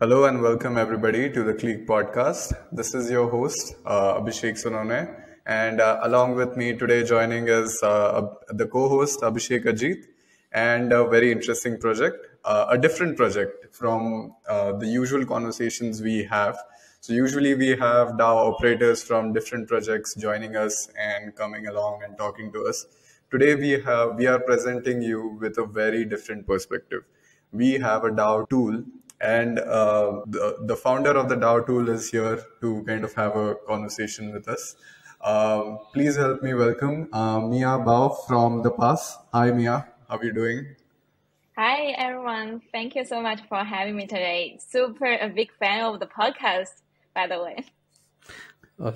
Hello and welcome everybody to the Clique podcast. This is your host Abhishek Sonone, and along with me today joining is the co-host Abhishek Ajit, and a very interesting project, a different project from the usual conversations we have. So usually we have DAO operators from different projects joining us and coming along and talking to us. Today we are presenting you with a very different perspective. We have a DAO tool, and the founder of the DAO tool is here to kind of have a conversation with us. Please help me welcome Mia Bao from the past. Hi, Mia. How are you doing? Hi, everyone. Thank you so much for having me today. Super a big fan of the podcast, by the way.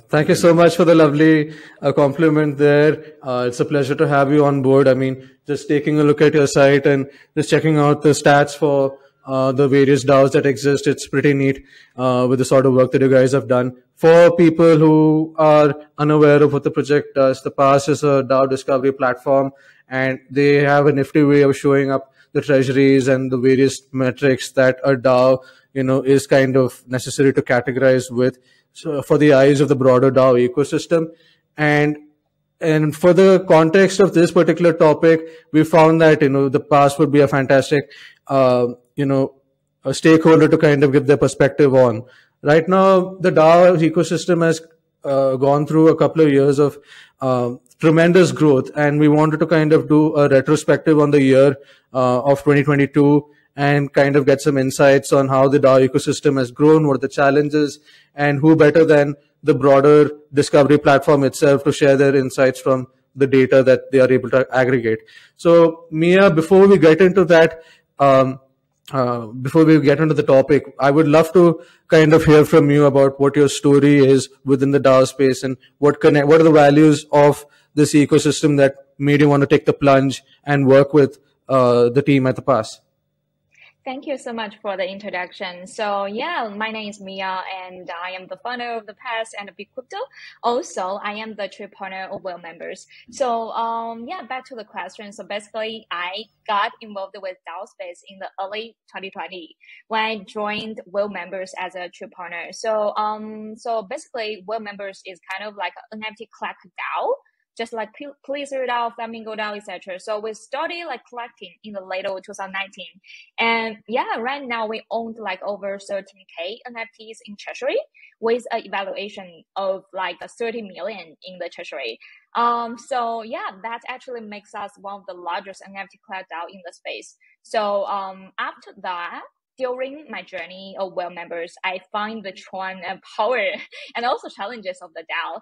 Thank you so much for the lovely compliment there. It's a pleasure to have you on board. I mean, just taking a look at your site and just checking out the stats for the various DAOs that exist. It's pretty neat with the sort of work that you guys have done. For people who are unaware of what the project does, the Pass is a DAO discovery platform, and they have a nifty way of showing up the treasuries and the various metrics that a DAO, is kind of necessary to categorize with. So for the eyes of the broader DAO ecosystem. And for the context of this particular topic, we found that, the Pass would be a fantastic, a stakeholder to kind of give their perspective on. Right now, the DAO ecosystem has gone through a couple of years of tremendous growth, and we wanted to kind of do a retrospective on the year of 2022 and kind of get some insights on how the DAO ecosystem has grown, what are the challenges, and who better than the broader discovery platform itself to share their insights from the data that they are able to aggregate. So, Mia, before we get into that, before we get into the topic, I would love to kind of hear from you about what your story is within the DAO space and what are the values of this ecosystem that made you want to take the plunge and work with the team at the Pass. Thank you so much for the introduction. So yeah, my name is Mia, and I am the founder of the Pass and Big Crypto. Also, I am the true partner of Whale Members. So back to the question. So basically, I got involved with DAO space in the early 2020 when I joined Whale Members as a true partner. So basically, Whale Members is kind of like an NFT collect DAO, just like Pleasr DAO, Flamingo DAO, etc. So we started like collecting in the late of 2019. And yeah, right now we owned like over 13K NFTs in treasury with an evaluation of like 30 million in the treasury. So yeah, that actually makes us one of the largest NFT collect DAO in the space. So after that, during my journey of Whale Members, I find the charm and power and also challenges of the DAO.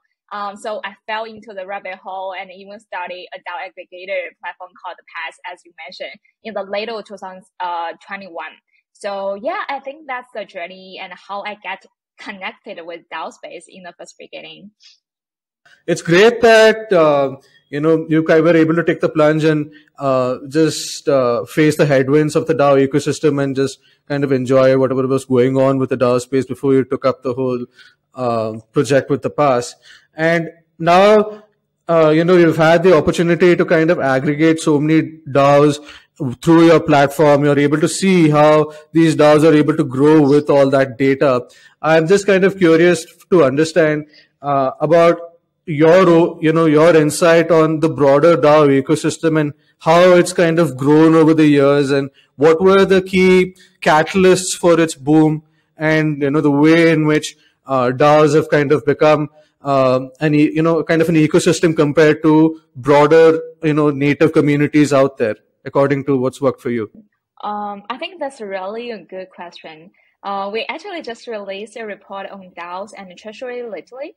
So I fell into the rabbit hole and even started a DAO aggregator platform called the Pass, as you mentioned, in the late of 2021. So yeah, I think that's the journey and how I get connected with DAO space in the first beginning. It's great that you guys were able to take the plunge and just face the headwinds of the DAO ecosystem and just kind of enjoy whatever was going on with the DAO space before you took up the whole project with the Pass. And now, you've had the opportunity to kind of aggregate so many DAOs through your platform. You're able to see how these DAOs are able to grow with all that data. I'm just kind of curious to understand about your insight on the broader DAO ecosystem and how it's kind of grown over the years, and what were the key catalysts for its boom, and the way in which DAOs have kind of become kind of an ecosystem compared to broader native communities out there, according to what's worked for you. I think that's really a good question. We actually just released a report on DAOs and treasury lately.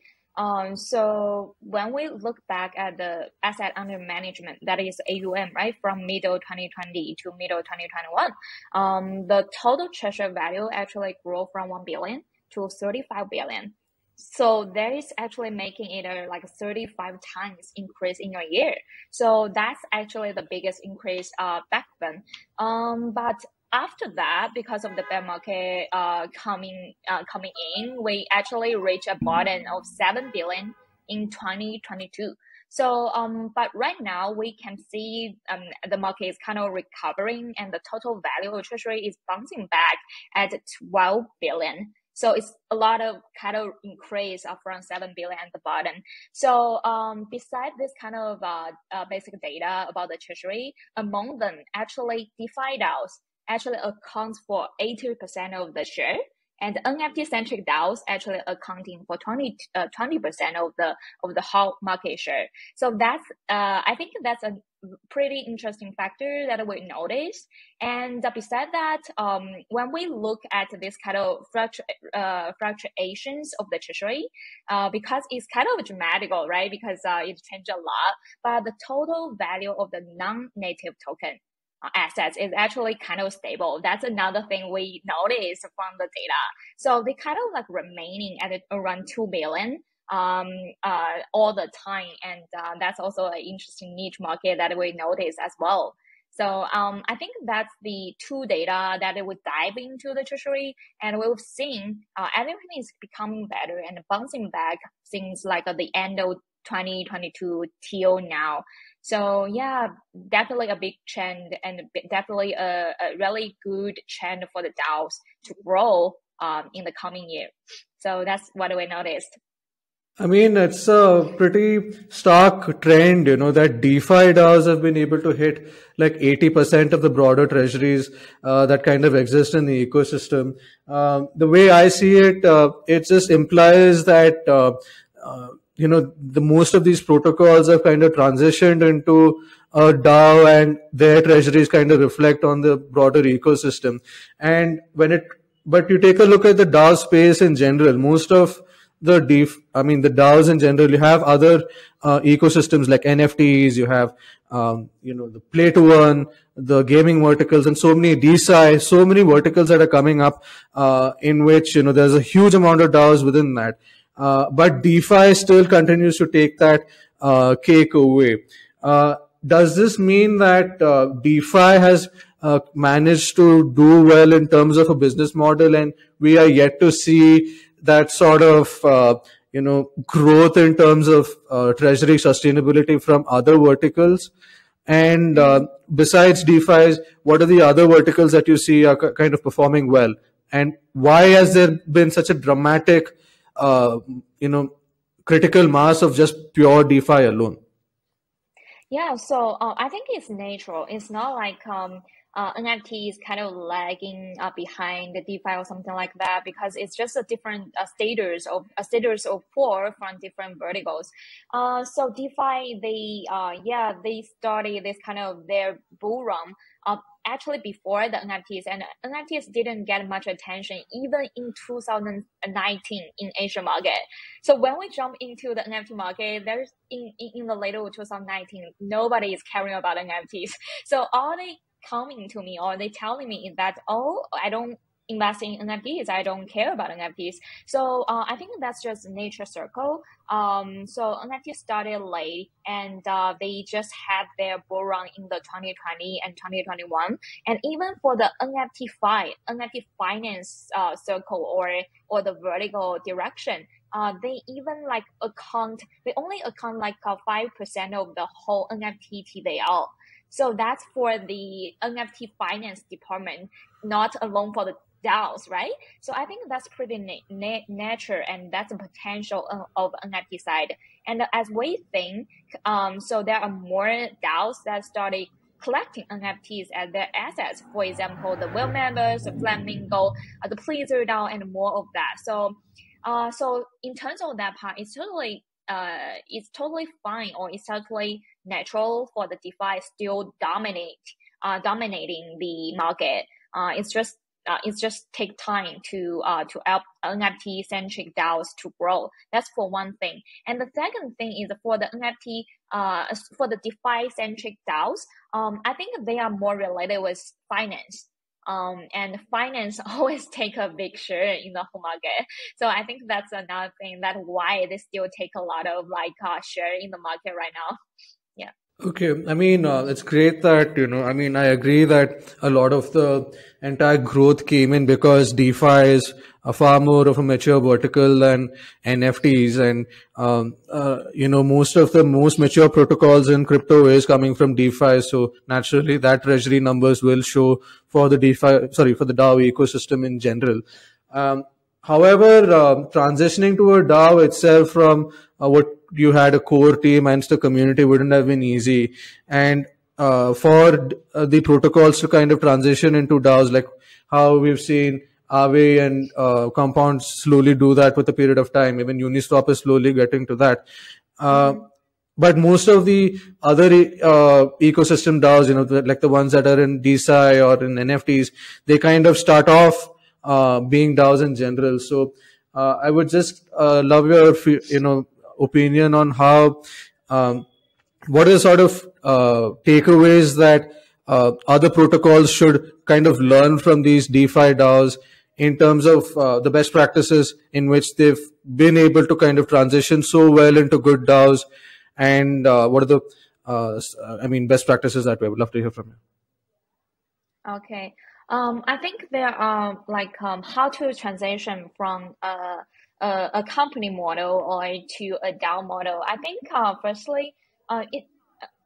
So when we look back at the asset under management, that is AUM, right, from middle 2020 to middle 2021, the total treasury value actually grew from 1 billion to 35 billion. So that is actually making it a like 35 times increase in a year. So that's actually the biggest increase back then. But after that, because of the bear market coming in, we actually reached a bottom of 7 billion in 2022. So, but right now we can see the market is kind of recovering, and the total value of treasury is bouncing back at 12 billion. So it's a lot of kind of increase from 7 billion at the bottom. So besides this kind of basic data about the treasury, among them, actually DeFi DAOs actually accounts for 80% of the share, and NFT-centric DAOs actually accounting for 20% of the whole market share. So that's I think that's a pretty interesting factor that we noticed. And besides that, when we look at this kind of fluctuations of the treasury, because it's kind of dramatical, right? Because it changed a lot, but the total value of the non-native token assets is actually kind of stable. That's another thing we noticed from the data. So they kind of like remaining at around 2 billion all the time, and that's also an interesting niche market that we notice as well. So I think that's the two data that would dive into the treasury, and we've seen everything is becoming better and bouncing back since like the end of 2022 till now. So yeah, definitely a big trend, and definitely a really good trend for the DAOs to grow in the coming year. So that's what we noticed. I mean, it's a pretty stark trend, that DeFi DAOs have been able to hit like 80% of the broader treasuries that kind of exist in the ecosystem. The way I see it, it just implies that, the most of these protocols have kind of transitioned into a DAO, and their treasuries kind of reflect on the broader ecosystem. And but you take a look at the DAO space in general, most of the DAOs in general, you have other ecosystems like NFTs, you have, the play to earn, the gaming verticals, and so many DeSci, so many verticals that are coming up, in which, there's a huge amount of DAOs within that. But DeFi still continues to take that cake away. Does this mean that DeFi has managed to do well in terms of a business model, and we are yet to see that sort of growth in terms of treasury sustainability from other verticals? And besides DeFi, what are the other verticals that you see are kind of performing well? And why has there been such a dramatic critical mass of just pure DeFi alone? Yeah, so I think it's natural. It's not like NFT is kind of lagging behind the DeFi or something like that, because it's just a different status of four from different verticals. So DeFi, they started this kind of their bull run actually before the NFTs, and NFTs didn't get much attention even in 2019 in Asia market. So when we jump into the NFT market, there's in the later 2019, nobody is caring about NFTs. So all they coming to me or they telling me is that, oh, I don't invest in NFTs, I don't care about NFTs. So I think that's just nature circle. So NFTs started late, and they just had their bull run in the 2020 and 2021. And even for the NFT finance circle or the vertical direction, they even they only account like 5% of the whole NFT TVL. So that's for the NFT finance department, not alone for the DAOs, right? So I think that's pretty nature, and that's the potential of NFT side. And as we think, so there are more DAOs that started collecting NFTs as their assets. For example, the Whale members, the Flamingo, the Pleaser DAO, and more of that. So, so in terms of that part, it's totally fine, or it's totally natural for the DeFi still dominating the market. It's just take time to help NFT centric DAOs to grow. That's for one thing. And the second thing is for the NFT for the DeFi centric DAOs. I think they are more related with finance. And finance always take a big share in the whole market. So I think that's another thing, that why they still take a lot of share in the market right now. Yeah. Okay, I mean, it's great that, I mean, I agree that a lot of the entire growth came in because DeFi is a far more of a mature vertical than NFTs. And, most of the most mature protocols in crypto is coming from DeFi. So naturally, that treasury numbers will show for the for the DAO ecosystem in general. Um, However, transitioning to a DAO itself from what you had a core team and the community wouldn't have been easy. And for the protocols to kind of transition into DAOs, like how we've seen Aave and Compound slowly do that with a period of time. Even Uniswap is slowly getting to that. But most of the other ecosystem DAOs, like the ones that are in DeSci or in NFTs, they kind of start off being DAOs in general. So I would just love your opinion on how what are sort of takeaways that other protocols should kind of learn from these DeFi DAOs in terms of the best practices in which they've been able to kind of transition so well into good DAOs, and what are the best practices that way? I would love to hear from you. Okay. I think there are like how to transition from a company model or to a DAO model. I think firstly, it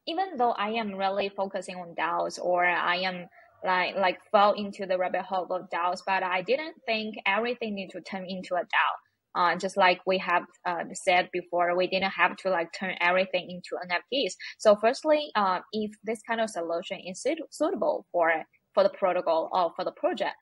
even though I am really focusing on DAOs, or I am like fell into the rabbit hole of DAOs, but I didn't think everything need to turn into a DAO. Just like we have said before, we didn't have to like turn everything into NFTs. So firstly, if this kind of solution is suitable for the protocol or for the project,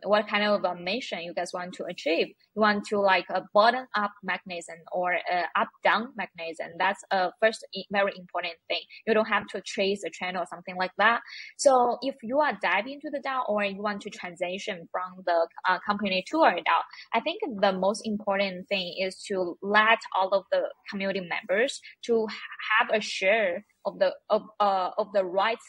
what kind of a mission you guys want to achieve? You want to like a bottom up mechanism or a up down mechanism. That's a first very important thing. You don't have to trace a channel or something like that. So if you are diving into the DAO or you want to transition from the company to a DAO, I think the most important thing is to let all of the community members to have a share of the rights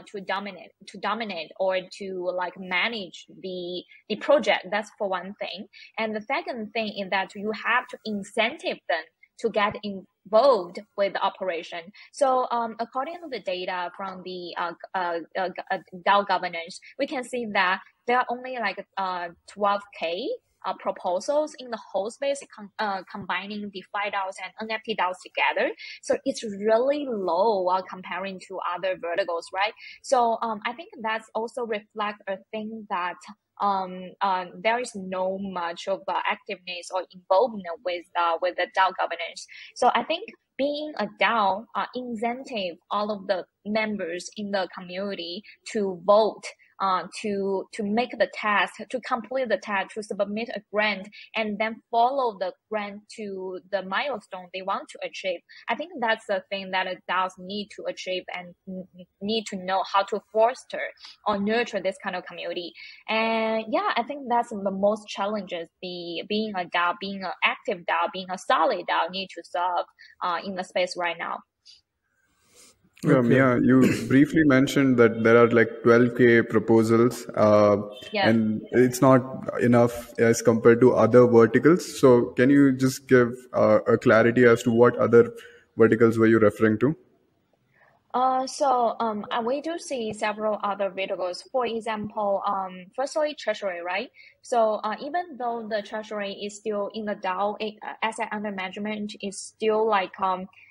to dominate or to like manage the project. That's for one thing. And the second thing is that you have to incentive them to get involved with the operation. So according to the data from the DAO governance, we can see that there are only like 12K proposals in the whole space, combining DeFi DAOs and NFT DAOs together. So it's really low comparing to other verticals, right? So I think that's also reflect a thing that there is no much of activeness or involvement with the DAO governance. So I think being a DAO incentive all of the members in the community to vote, to make the task, to complete the task, to submit a grant, and then follow the grant to the milestone they want to achieve. I think that's the thing that it does need to achieve and need to know how to foster or nurture this kind of community. And yeah, I think that's the most challenges being a DAO, being an active DAO, being a solid DAO need to solve in the space right now. Yeah, Okay. Mia, you briefly mentioned that there are like 12K proposals, Yeah. and it's not enough as compared to other verticals. So, can you just give a clarity as to what other verticals were you referring to? We do see several other verticals. For example, firstly, treasury, right? So even though the treasury is still in the DAO, asset under management is still like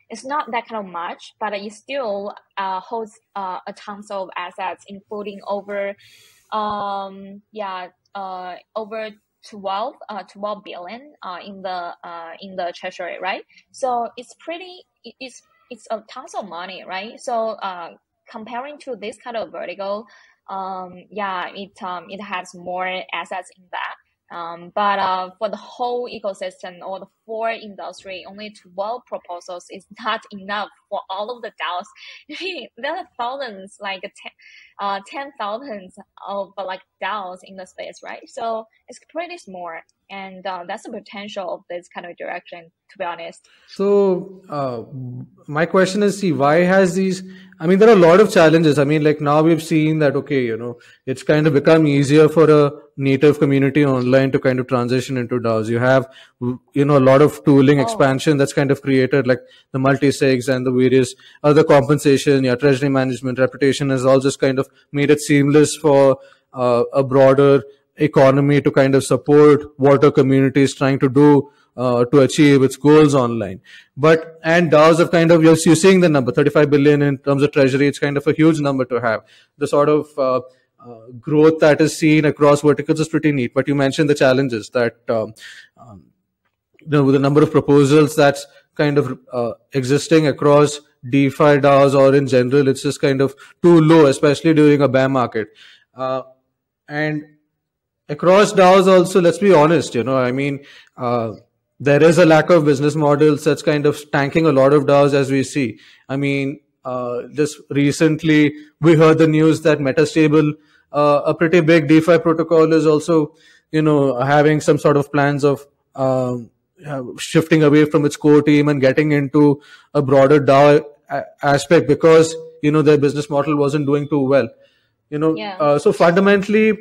it's not that kind of much, but it still holds a tons of assets, including over over 12 billion in the treasury, right? So it's a tons of money, right? So comparing to this kind of vertical, it has more assets in that. But for the whole ecosystem or the four industry, only 12 proposals is not enough for all of the DAOs. There are thousands, like 10,000 of like DAOs in the space, right? So it's pretty small. and that's the potential of this kind of direction, to be honest. So, my question is, see, why has these? I mean, there are a lot of challenges. I mean, like now we've seen that, okay, it's kind of become easier for a native community online to kind of transition into DAOs. You have, a lot of tooling expansion that's kind of created, like the multi-sigs and the various other compensation, treasury management, reputation has all just kind of made it seamless for a broader economy to kind of support what a community is trying to do to achieve its goals online. And DAOs have kind of, you're seeing the number 35 billion in terms of treasury. It's kind of a huge number to have. The sort of growth that is seen across verticals is pretty neat. But you mentioned the challenges that, with the number of proposals that's kind of existing across DeFi DAOs or in general, it's just kind of too low, especially during a bear market. And across DAOs also, let's be honest, I mean, there is a lack of business models that's kind of tanking a lot of DAOs as we see. I mean, just recently we heard the news that Metastable, a pretty big DeFi protocol, is also, having some sort of plans of shifting away from its core team and getting into a broader DAO aspect because, their business model wasn't doing too well. So fundamentally,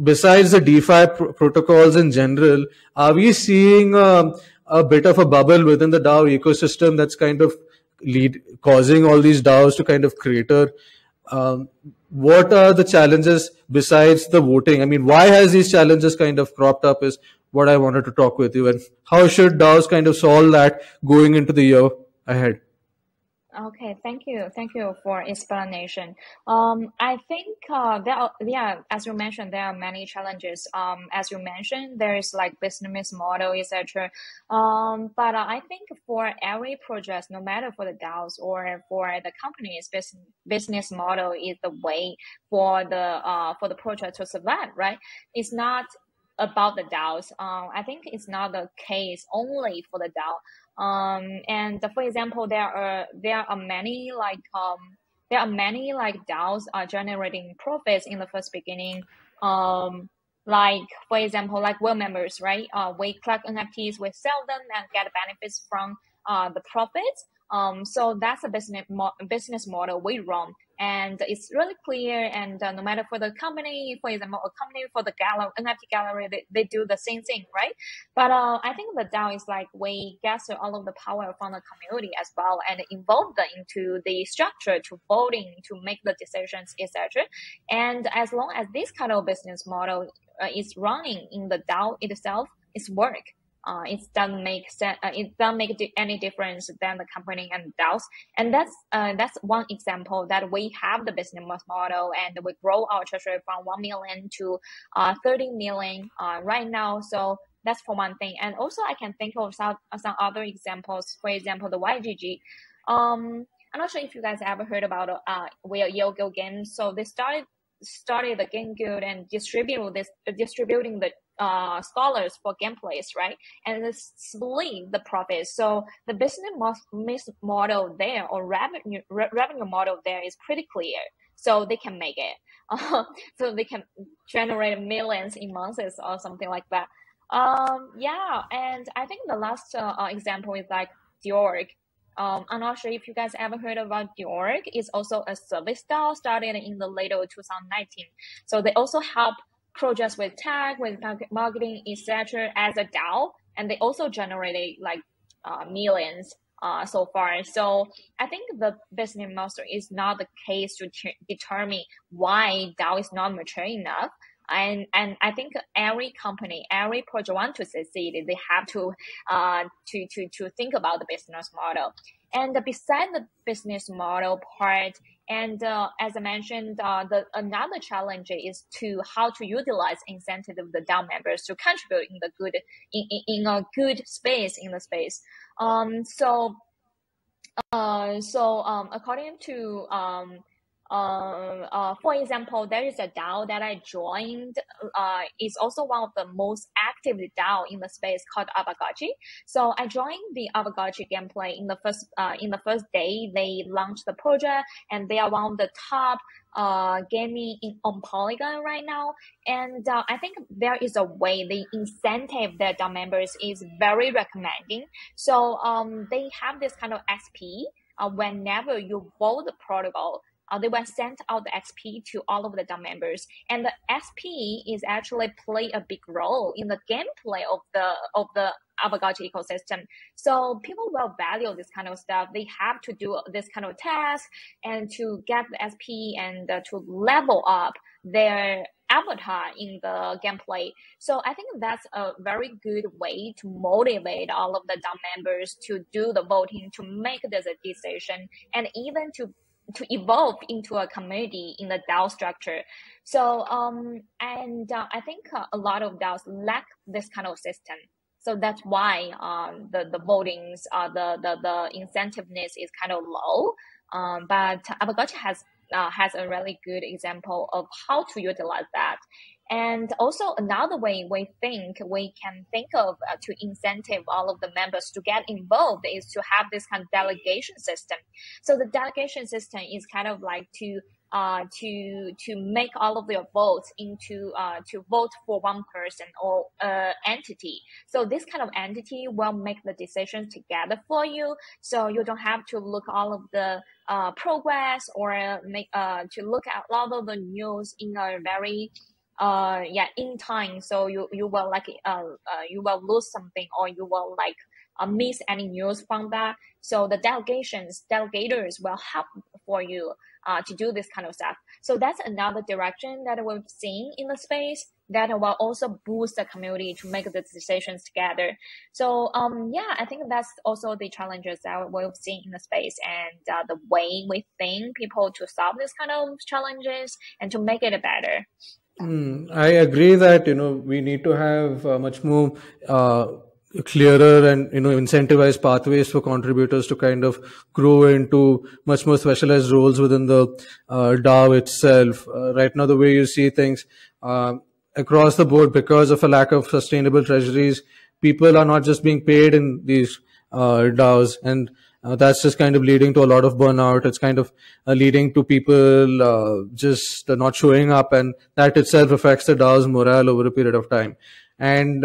besides the DeFi protocols in general, are we seeing a bit of a bubble within the DAO ecosystem that's kind of causing all these DAOs to kind of crater? What are the challenges besides the voting? I mean, why has these challenges kind of cropped up is what I wanted to talk with you. And how should DAOs kind of solve that going into the year ahead? Okay, thank you. Thank you for explanation. I think as you mentioned, there are many challenges. As you mentioned, there is like business model, etc. But I think for every project, no matter for the DAOs or for the company's business model, is the way for the project to survive, right? It's not about the DAOs. I think it's not the case only for the DAO. And for example, there are many DAOs are generating profits in the first beginning. Like for example, like whale members, right? We collect NFTs, we sell them and get benefits from the profits. So that's a business model we run, and it's really clear. And no matter for the company, for example, a company for the NFT gallery, they do the same thing, right? But I think the DAO is like we gather all of the power from the community as well and involve them into the structure to voting, to make the decisions, etc. And as long as this kind of business model is running in the DAO itself, it's work. It doesn't make sense. It doesn't make any difference than the company and DAOs. And that's one example that we have the business model and we grow our treasury from 1 million to 30 million right now. So that's for one thing. And also I can think of some other examples. For example, the YGG. I'm not sure if you guys ever heard about Yo-Go Games. So they started the game guild and distributing the scholars for gameplays, right? And it's split the profits. So the business model there or revenue model there is pretty clear. So they can make it. So they can generate millions in months or something like that. And I think the last example is like Diorg. I'm not sure if you guys ever heard about Diorg. It's also a service DAO started in the late 2019. So they also help projects with tech, with marketing, etc. as a DAO, and they also generated like millions so far. So I think the business model is not the case to determine why DAO is not mature enough. And I think every company, every project want to succeed, they have to think about the business model. And beside the business model part, and as I mentioned, another challenge is how to utilize incentive of the DAO members to contribute in a good space in the space. According to for example, there is a DAO that I joined. Is also one of the most active DAO in the space called Aavegotchi. So I joined the Aavegotchi gameplay in the first day they launched the project, and they are one of the top gaming on Polygon right now. And I think there is a way the incentive that the members is very recommending. So they have this kind of XP whenever you vote the protocol. They will send out the XP to all of the DAO members, and the XP is actually play a big role in the gameplay of the Aavegotchi ecosystem. So people will value this kind of stuff. They have to do this kind of task and to get the XP and to level up their avatar in the gameplay. So I think that's a very good way to motivate all of the DAO members to do the voting, to make this a decision, and even to evolve into a community in the DAO structure. So I think a lot of DAOs lack this kind of system. So that's why the votings, the incentiveness is kind of low. But Aavegotchi has a really good example of how to utilize that. And also another way we can think of to incentive all of the members to get involved is to have this kind of delegation system. So the delegation system is kind of like to make all of their votes into to vote for one person or entity. So this kind of entity will make the decisions together for you. So you don't have to look all of the progress or make to look at all of the news in a very in time. So you will like you will lose something, or you will like miss any news from that. So the delegators will help for you to do this kind of stuff. So that's another direction that we've seen in the space that will also boost the community to make the decisions together. So I think that's also the challenges that we've seen in the space, and the way we think people to solve this kind of challenges and to make it better. I agree that we need to have much more clearer and incentivized pathways for contributors to kind of grow into much more specialized roles within the DAO itself. Right now, the way you see things across the board, because of a lack of sustainable treasuries, people are not just being paid in these DAOs, and that's just kind of leading to a lot of burnout. It's kind of leading to people just not showing up, and that itself affects the DAO's morale over a period of time. And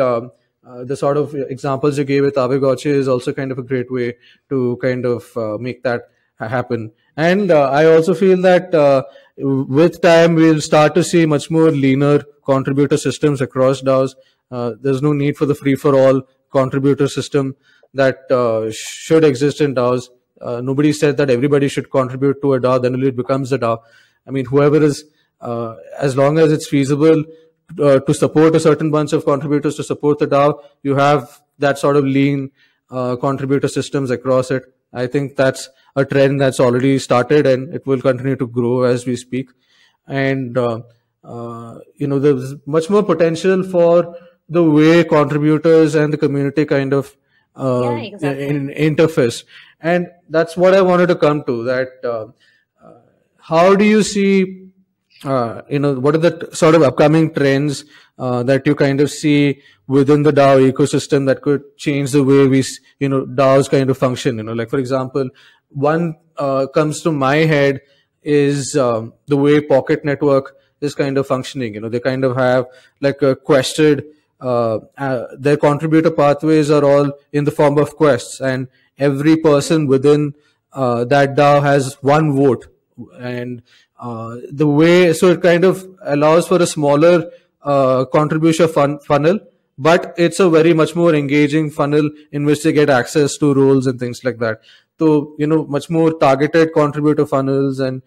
the sort of examples you gave with Aavegotchi is also kind of a great way to kind of make that happen. And I also feel that with time, we'll start to see much more leaner contributor systems across DAOs. There's no need for the free-for-all contributor system that should exist in DAOs. Nobody said that everybody should contribute to a DAO, then it becomes a DAO. I mean, whoever is, as long as it's feasible to support a certain bunch of contributors to support the DAO, you have that sort of lean contributor systems across it. I think that's a trend that's already started, and it will continue to grow as we speak. And there's much more potential for the way contributors and the community kind of in interface. And that's what I wanted to come to, that how do you see what are the sort of upcoming trends that you kind of see within the DAO ecosystem that could change the way we DAOs kind of function? Like, for example, one comes to my head is the way Pocket Network is kind of functioning. They kind of have like a quested their contributor pathways are all in the form of quests, and every person within that DAO has one vote. And the way, so it kind of allows for a smaller contribution funnel, but it's a very much more engaging funnel in which they get access to roles and things like that. So, much more targeted contributor funnels, and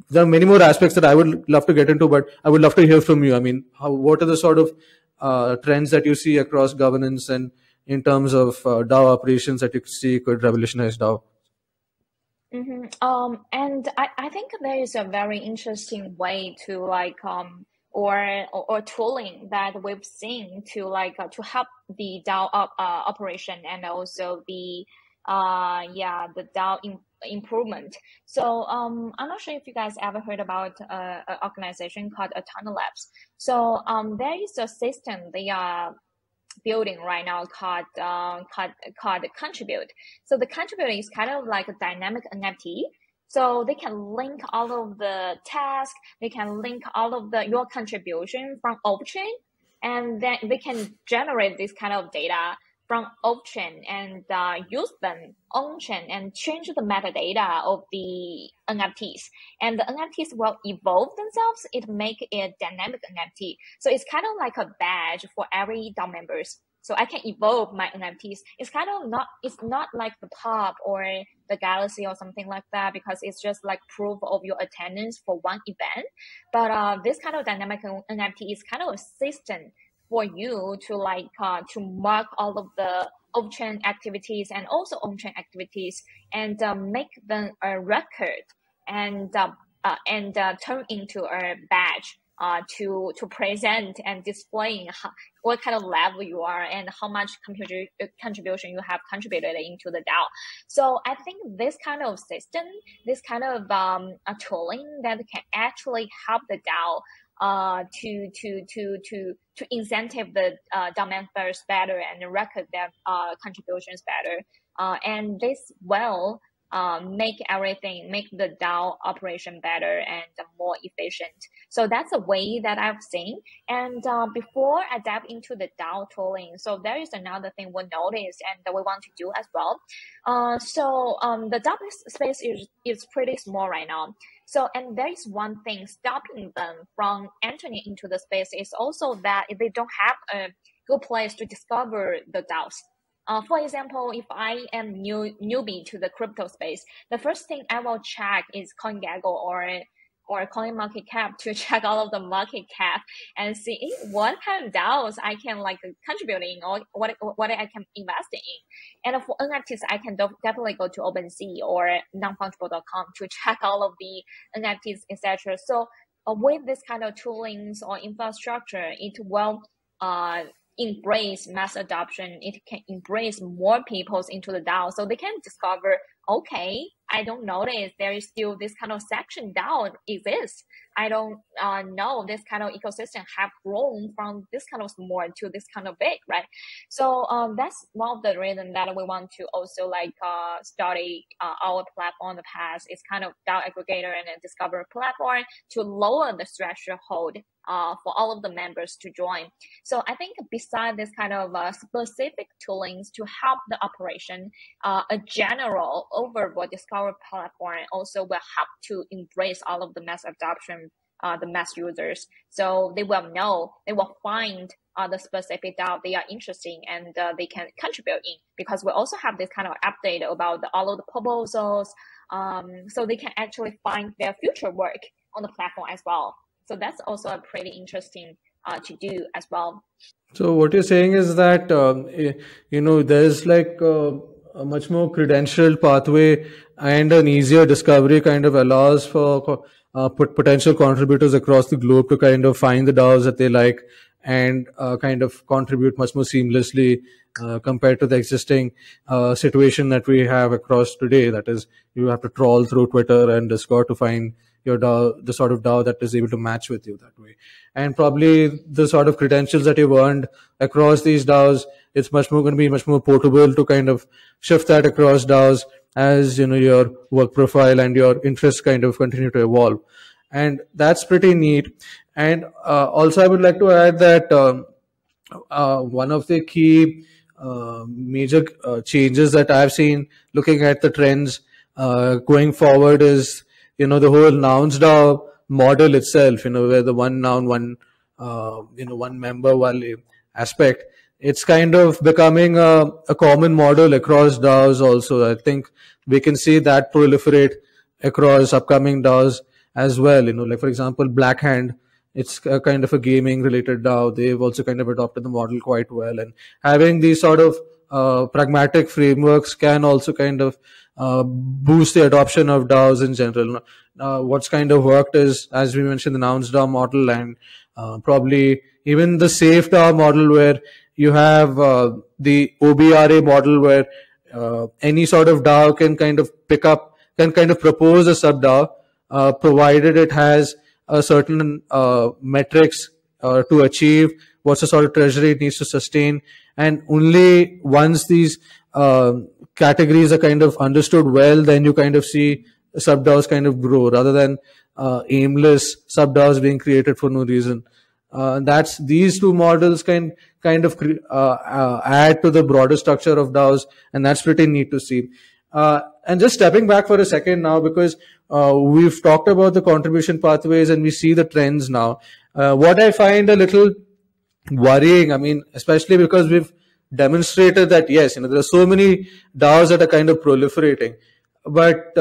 there are many more aspects that I would love to get into, but I would love to hear from you. I mean, what are the sort of trends that you see across governance and in terms of DAO operations that you see could revolutionize DAO? And I think there is a very interesting way to like or tooling that we've seen to like to help the DAO operation, and also the DAO improvement. So I'm not sure if you guys ever heard about an organization called Autonomous Labs. So there is a system they are building right now called Contribute. So the Contribute is kind of like a dynamic NFT. So they can link all of the tasks, they can link all of your contribution from off-chain, and then they can generate this kind of data from off-chain and use them on-chain and change the metadata of the NFTs. And the NFTs will evolve themselves. It make a dynamic NFT. So it's kind of like a badge for every DAO members. So I can evolve my NFTs. It's not like the Pop or the Galaxy or something like that, because it's just like proof of your attendance for one event. But this kind of dynamic NFT is kind of a system for you to to mark all of the off-chain activities and also on-chain activities, and make them a record, and turn into a badge to present and displaying what kind of level you are and how much contribution you have contributed into the DAO. So I think this kind of system, this kind of a tooling that can actually help the DAO to incentive the DAO members better and record their contributions better, and this will make the DAO operation better and more efficient. So that's a way that I've seen. And before I dive into the DAO tooling, so there is another thing we noticed and that we want to do as well. The DAO space is pretty small right now. So, and there is one thing stopping them from entering into the space is also that they don't have a good place to discover the DAOs. For example, if I am newbie to the crypto space, the first thing I will check is CoinGecko or CoinMarketCap to check all of the market cap and see what kind of DAOs I can contribute in, or what I can invest in. And for NFTs, I can definitely go to OpenSea or nonfungible.com to check all of the NFTs, etc. So with this kind of toolings or infrastructure, it will embrace mass adoption. It can embrace more people into the DAO, so they can discover, okay, I don't notice there is still this kind of section DAO exists. I don't know this kind of ecosystem have grown from this kind of small to this kind of big, right? So that's one of the reasons that we want to also study our platform in the past. It's kind of DAO aggregator and a discover platform to lower the threshold for all of the members to join. So I think besides this kind of specific toolings to help the operation, a general overall discover platform also will help to embrace all of the mass adoption, the mass users. So they will know, they will find the specific DAO they are interested in, and they can contribute in, because we also have this kind of update about all of the proposals, so they can actually find their future work on the platform as well. So that's also a pretty interesting to do as well. So what you're saying is that there's a much more credentialed pathway and an easier discovery kind of allows for potential contributors across the globe to kind of find the DAOs that they like and kind of contribute much more seamlessly compared to the existing situation that we have across today. That is, you have to trawl through Twitter and Discord to find your DAO, the sort of DAO that is able to match with you that way. And probably the sort of credentials that you've earned across these DAOs, it's much more going to be much more portable to kind of shift that across DAOs as your work profile and your interests kind of continue to evolve. And that's pretty neat. And also I would like to add that one of the key major changes that I've seen looking at the trends going forward is the whole nouns DAO model itself, where the one noun, one member value aspect, it's kind of becoming a common model across DAOs also. I think we can see that proliferate across upcoming DAOs as well. Like for example, Blackhand, it's a kind of a gaming related DAO. They've also kind of adopted the model quite well. And having these sort of pragmatic frameworks can also kind of boost the adoption of DAOs in general. What's kind of worked is, as we mentioned, the nouns DAO model, and probably even the safe DAO model, where you have the OBRA model, where any sort of DAO can kind of propose a sub DAO, provided it has a certain metrics to achieve, what's the sort of treasury it needs to sustain. And only once these categories are kind of understood well, then you kind of see sub-DAOs kind of grow, rather than aimless sub-DAOs being created for no reason. That's these two models can kind of add to the broader structure of DAOs, and that's pretty neat to see. And just stepping back for a second now, because we've talked about the contribution pathways and we see the trends now. What I find a little worrying, I mean, especially because we've demonstrated that, yes, there are so many DAOs that are kind of proliferating, but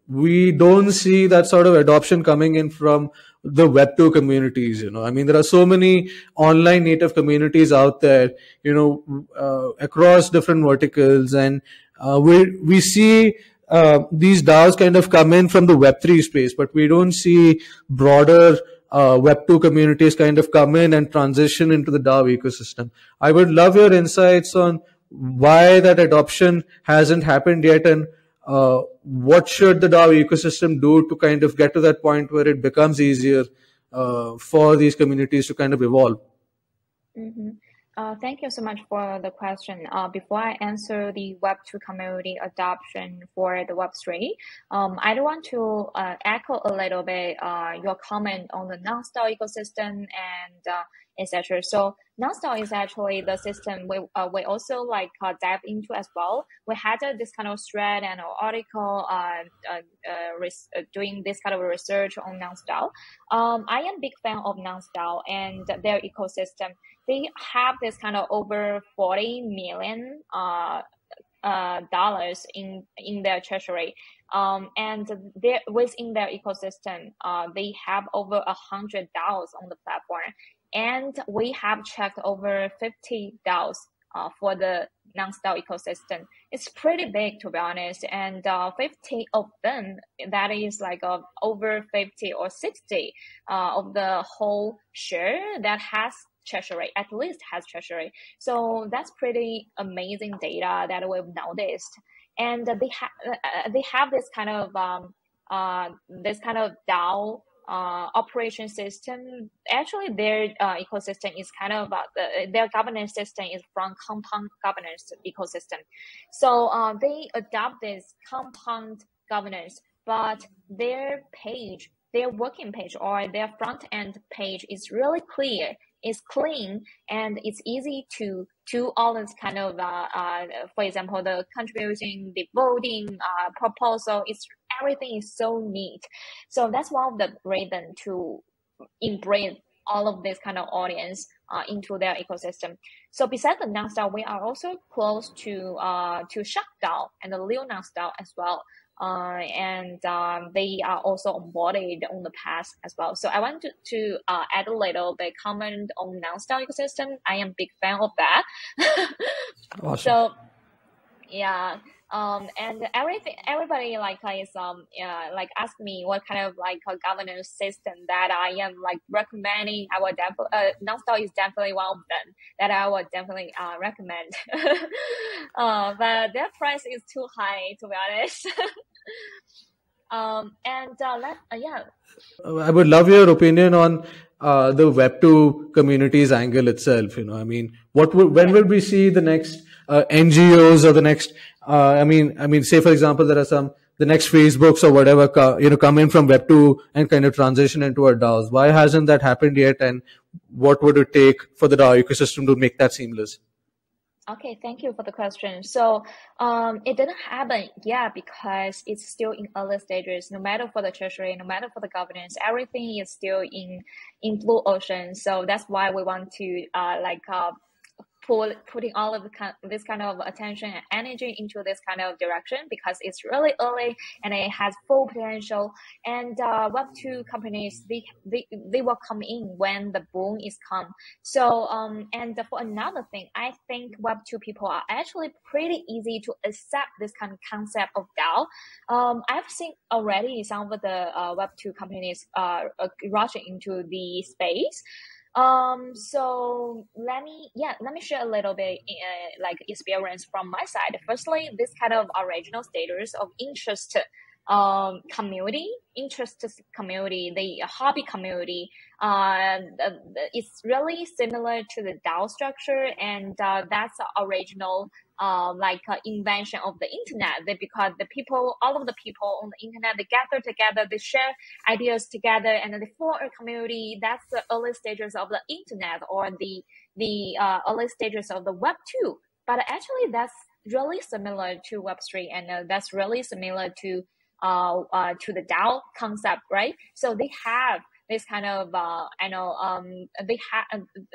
we don't see that sort of adoption coming in from the Web2 communities. I mean, there are so many online native communities out there, across different verticals, and we see these DAOs kind of come in from the Web3 space, but we don't see broader Web2 communities kind of come in and transition into the DAO ecosystem. I would love your insights on why that adoption hasn't happened yet, and what should the DAO ecosystem do to kind of get to that point where it becomes easier for these communities to kind of evolve? Mm-hmm. Thank you so much for the question. Before I answer the Web2 community adoption for the Web3, I do want to echo a little bit your comment on the non-DAO ecosystem and etc. So non-DAO is actually the system we also dive into as well. We had this kind of thread and article doing this kind of research on non-DAO. I am a big fan of non-DAO and their ecosystem. They have this kind of over $40 million dollars in their treasury, and within their ecosystem, they have over 100 DAOs on the platform, and we have checked over 50 DAOs for the non-DAO ecosystem. It's pretty big, to be honest, and 50 of them, that is over 50 or 60 of the whole share that has treasury, at least has treasury. So that's pretty amazing data that we've noticed. And they have this kind of DAO operation system. Actually, their ecosystem is kind of their governance system is from compound governance ecosystem. So they adopt this compound governance, but their working page or their front end page is really clear. It's clean, and it's easy to do all this kind of, for example, the contributing, the voting, proposal. Everything is so neat. So that's one of the reasons to embrace all of this kind of audience into their ecosystem. So besides the non-DAO, we are also close to SharkDAO and the LeoNox as well. And they are also onboarded on the past as well. So I want to add a little bit comment on non-DAO ecosystem. I am a big fan of that. Awesome. So yeah, and everybody ask me what kind of a governance system that I am recommending. I would non-DAO is definitely one of them that I would definitely recommend. But their price is too high, to be honest. I would love your opinion on the Web2 community's angle itself. I mean, when will we see the next NGOs or the next? I mean, say for example, there are the next Facebooks or whatever, come in from Web2 and kind of transition into a DAOs. Why hasn't that happened yet? And what would it take for the DAO ecosystem to make that seamless? Okay, thank you for the question. So it didn't happen yet because it's still in early stages. No matter for the treasury, no matter for the governance, everything is still in blue ocean. So that's why we want to putting all of this kind of attention and energy into this kind of direction, because it's really early and it has full potential. And Web2 companies, they will come in when the boom is come. So and for another thing, I think Web2 people are actually pretty easy to accept this kind of concept of DAO. I've seen already some of the Web2 companies rushing into the space. So let me share a little bit experience from my side. Firstly, this kind of original status of interest community, the hobby community, it's really similar to the DAO structure, and that's the original invention of the internet. Because all of the people on the internet, they gather together, they share ideas together, and then they form a community. That's the early stages of the internet, or the early stages of the Web 2. But actually, that's really similar to Web 3, and that's really similar to the DAO concept, right? So they have this kind of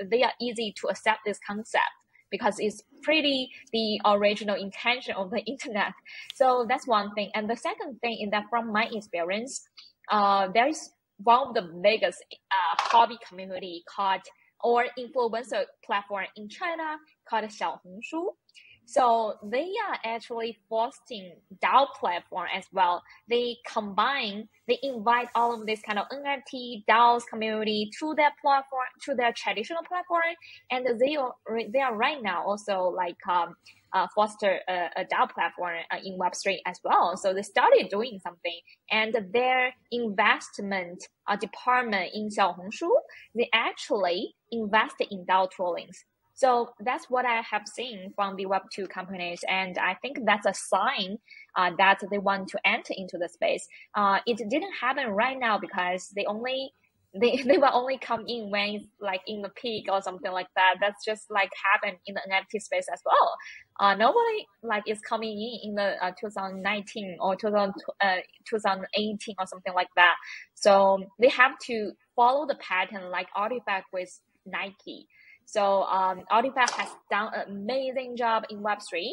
they are easy to accept this concept because it's pretty the original intention of the internet. So that's one thing. And the second thing is that from my experience, there is one of the biggest hobby community called or influencer platform in China called Xiaohongshu. So they are actually fostering DAO platform as well. They invite all of this kind of NFT DAOs community to their platform, to their traditional platform, and they are right now also foster a DAO platform in Web3 as well. So they started doing something, and their investment department in Xiaohongshu, they actually invested in DAO toolings. So that's what I have seen from the Web2 companies, and I think that's a sign that they want to enter into the space. It didn't happen right now because they will only come in when it's like in the peak or something like that. That's just like happened in the NFT space as well. Nobody is coming in the 2019 or 2018 or something like that. So they have to follow the pattern like Artifact with Nike. So Artifact has done an amazing job in Web3,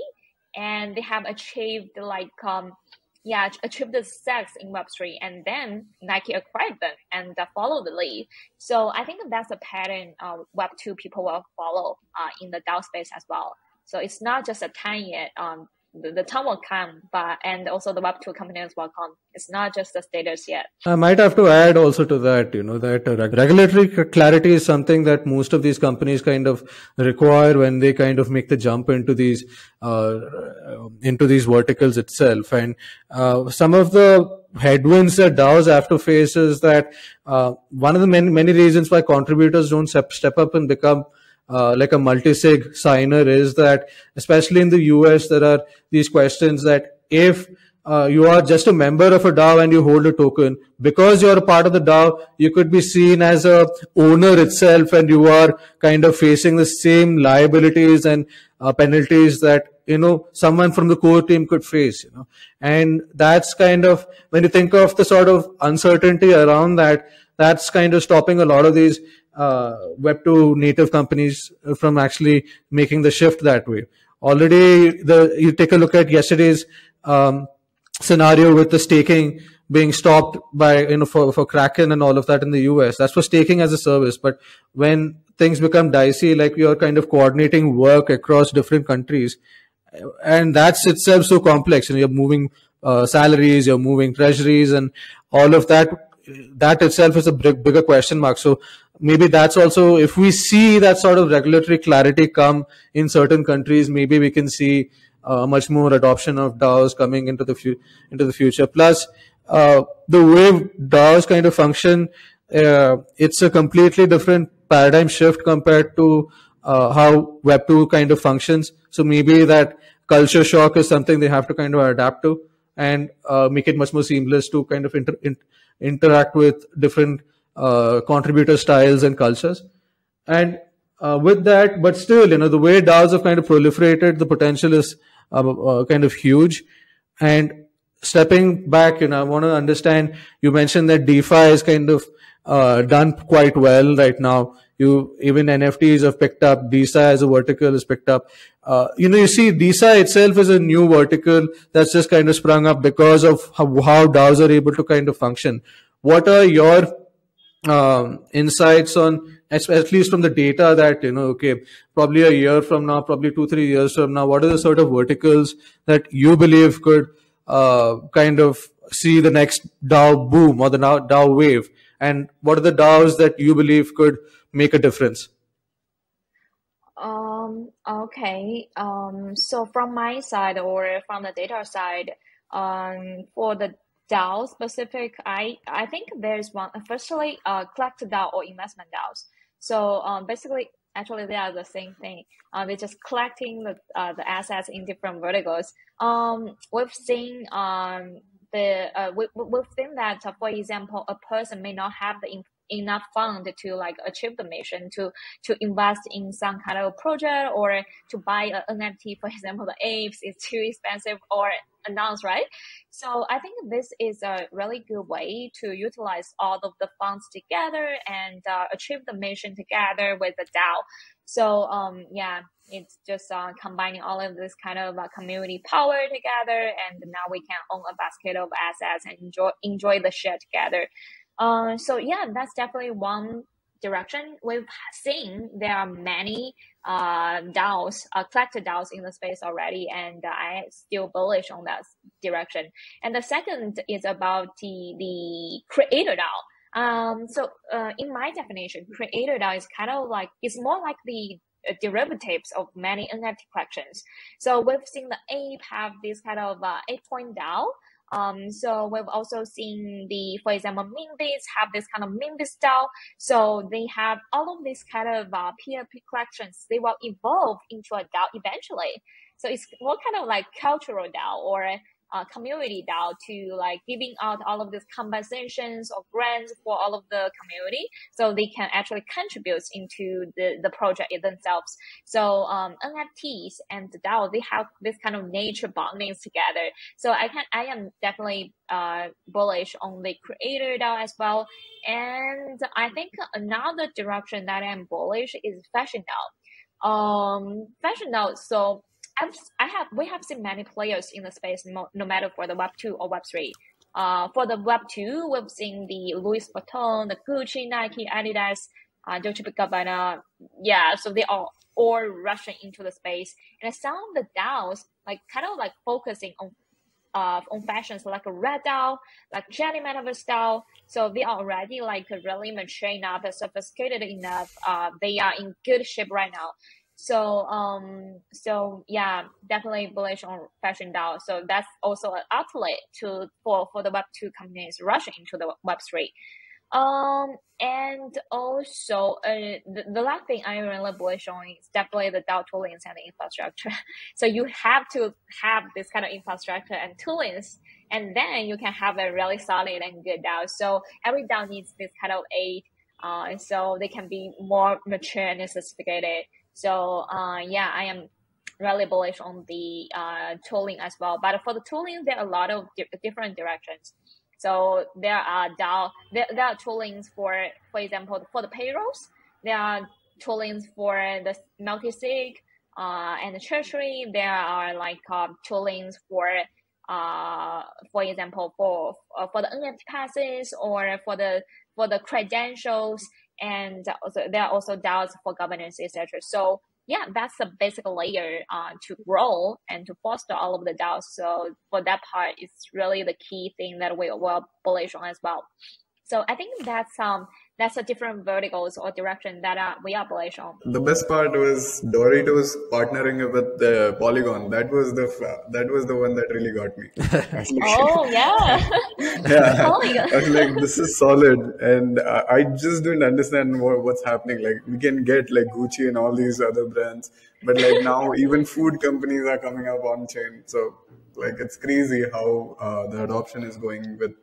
and they have achieved achieved the success in Web3, and then Nike acquired them and follow the lead. So I think that's a pattern Web2 people will follow in the DAO space as well. So it's not just a time yet. The time will come, and also the Web2 companies will come. It's not just the status yet. I might have to add also to that, that regulatory clarity is something that most of these companies kind of require when they kind of make the jump into these verticals itself. And some of the headwinds that DAOs have to face is that one of the many reasons why contributors don't step up and become like a multi-sig signer is that, especially in the US, there are these questions that if you are just a member of a DAO and you hold a token, because you're a part of the DAO, you could be seen as a owner itself, and you are kind of facing the same liabilities and penalties that someone from the core team could face. And that's kind of, when you think of the sort of uncertainty around that, that's kind of stopping a lot of these Web2 native companies from actually making the shift that way. Already, you take a look at yesterday's scenario with the staking being stopped by for Kraken and all of that in the US. That's for staking as a service. But when things become dicey, like you're kind of coordinating work across different countries, and that's itself so complex. You're moving salaries, you're moving treasuries, and all of that. That itself is a bigger question mark. So maybe that's also, if we see that sort of regulatory clarity come in certain countries, maybe we can see much more adoption of DAOs coming into the future. Plus, the way DAOs kind of function, it's a completely different paradigm shift compared to how Web2 kind of functions. So maybe that culture shock is something they have to kind of adapt to and make it much more seamless to kind of interact with different contributor styles and cultures. And with that, but still, the way DAOs have kind of proliferated, the potential is kind of huge. And stepping back, I want to understand, you mentioned that DeFi is kind of done quite well right now. Even NFTs have picked up. DeSci as a vertical is picked up. You see, DeSci itself is a new vertical that's just kind of sprung up because of how DAOs are able to kind of function. What are your insights on, at least from the data that, probably a year from now, probably 2-3 years from now, what are the sort of verticals that you believe could kind of see the next DAO boom or the DAO wave? And what are the DAOs that you believe could make a difference? Okay. So from my side or from the data side, for the DAO specific, I think there's one. Firstly, collect DAO or investment DAOs. So basically, actually, they are the same thing. They're just collecting the assets in different verticals. We've seen we've seen that, for example, a person may not have the enough fund to like achieve the mission to invest in some kind of project or to buy an NFT. For example, the apes is too expensive or announced, right? So I think this is a really good way to utilize all of the funds together and achieve the mission together with the DAO. So yeah, it's just combining all of this kind of community power together, and now we can own a basket of assets and enjoy the share together. So yeah, that's definitely one direction. We've seen there are many DAOs, collector DAOs in the space already, and I still bullish on that direction. And the second is about the creator DAO. So in my definition, creator DAO is kind of like, it's more like the derivatives of many NFT collections. So we've seen the ape have this kind of 8-point DAO. So we've also seen for example, Minbits have this kind of Minbit style. So they have all of these kind of peer-to-peer collections. They will evolve into a DAO eventually. So it's more kind of like cultural DAO or community DAO to like giving out all of these compensations or grants for all of the community, so they can actually contribute into the project themselves. So NFTs and the DAO, they have this kind of nature bondings together. So I am definitely bullish on the creator DAO as well. And I think another direction that I'm bullish is fashion DAO. Fashion DAO. So we have seen many players in the space, no matter for the Web 2 or Web 3. For the Web 2, we've seen the Louis Vuitton, the Gucci, Nike, Adidas, Dolce & Gabbana. Yeah, so they are all rushing into the space. And some of the DAOs, like kind of like focusing on fashions, like a Red DAO, like Jenny Metaverse DAO. So they are already like really mature enough and sophisticated enough. They are in good shape right now. So yeah, definitely bullish on fashion DAO. So that's also an outlet for the Web 2 companies rushing into the Web 3. And also the last thing I'm really bullish on is definitely the DAO toolings and the infrastructure. So you have to have this kind of infrastructure and toolings, and then you can have a really solid and good DAO. So every DAO needs this kind of aid, so they can be more mature and sophisticated. So yeah, I am really bullish on the tooling as well. But for the tooling, there are a lot of different directions. So there are DAO, there are toolings for example, for the payrolls. There are toolings for the multi-sig and the treasury. There are like toolings for example, for the NFT passes or for the credentials. And also, there are also DAOs for governance, etc. So yeah, that's the basic layer to grow and to foster all of the DAOs. So for that part, it's really the key thing that we were bullish on as well. So I think that's a different verticals or direction that we are bullish on. The best part was Doritos partnering with the Polygon. That was the one that really got me. Oh yeah, yeah. I was like, this is solid, and I just didn't understand what's happening. Like we can get like Gucci and all these other brands, but like now even food companies are coming up on chain. So like it's crazy how the adoption is going with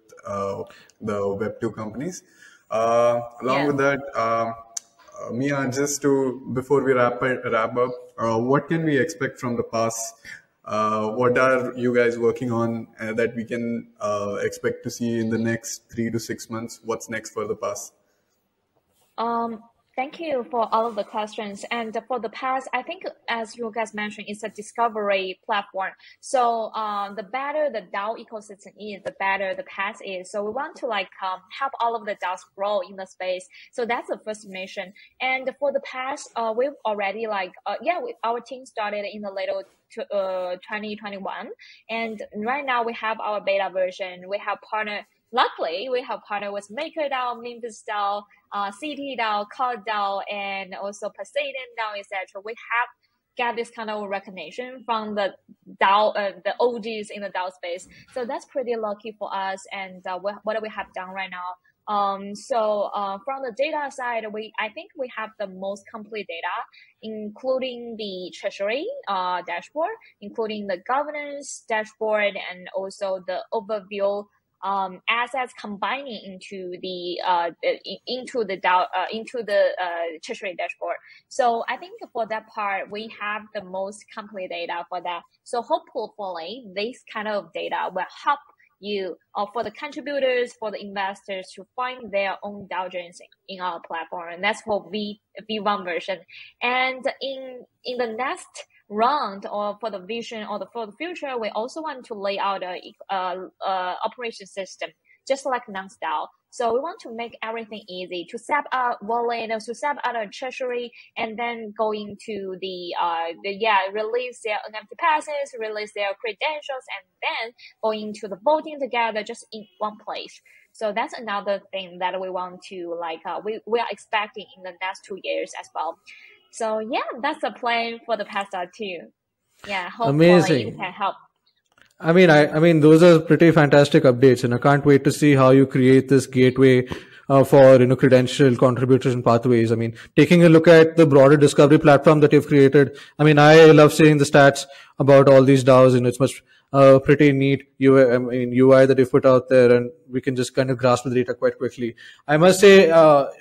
the Web 2 companies. Along with that, Mia, just before we wrap up, what can we expect from the pass? What are you guys working on that we can expect to see in the next 3 to 6 months? What's next for the pass? Thank you for all of the questions. And for the pass, I think as you guys mentioned, it's a discovery platform. So the better the DAO ecosystem is, the better the pass is. So we want to like help all of the DAOs grow in the space. So that's the first mission. And for the pass, we've already like our team started in the later 2021, and right now we have our beta version. We have partner. Luckily, we have partnered with MakerDAO, Minbits DAO, CT DAO, Cloud DAO, and also Poseidon DAO, etc. We have get this kind of recognition from the DAO, the OGs in the DAO space. So that's pretty lucky for us. And what we have done right now. From the data side, I think we have the most complete data, including the treasury dashboard, including the governance dashboard, and also the overview assets combining into the treasury dashboard. So I think for that part, we have the most complete data for that. So hopefully, this kind of data will help you for the contributors, for the investors to find their own Dow Jones in our platform. And that's for V1 version. And in the next round, or for the vision or for the future, we also want to lay out a operation system, just like NonceDAO. So we want to make everything easy to set up wallet, to set up a treasury, and then going to release their NFT passes, release their credentials, and then going to the voting together just in one place. So that's another thing that we want to we are expecting in the next 2 years as well. So yeah, that's the plan for the pasta too. Yeah, hopefully Amazing. it can help. I mean, those are pretty fantastic updates, and I can't wait to see how you create this gateway for credential contributors and pathways. I mean, taking a look at the broader discovery platform that you've created. I mean, I love seeing the stats about all these DAOs, and it's much pretty neat UI that you've put out there, and we can just kind of grasp the data quite quickly. I must say,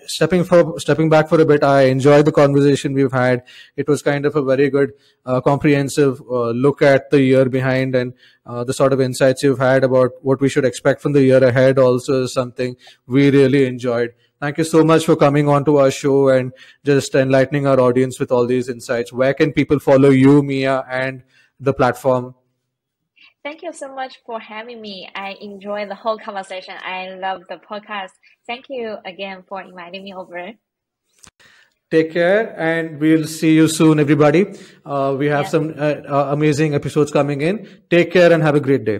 stepping back for a bit, I enjoyed the conversation we've had. It was kind of a very good, comprehensive look at the year behind, and the sort of insights you've had about what we should expect from the year ahead also is something we really enjoyed. Thank you so much for coming on to our show and just enlightening our audience with all these insights. Where can people follow you, Mia, and the platform? Thank you so much for having me. I enjoyed the whole conversation. I love the podcast. Thank you again for inviting me over. Take care, and we'll see you soon, everybody. We have some amazing episodes coming in. Take care and have a great day.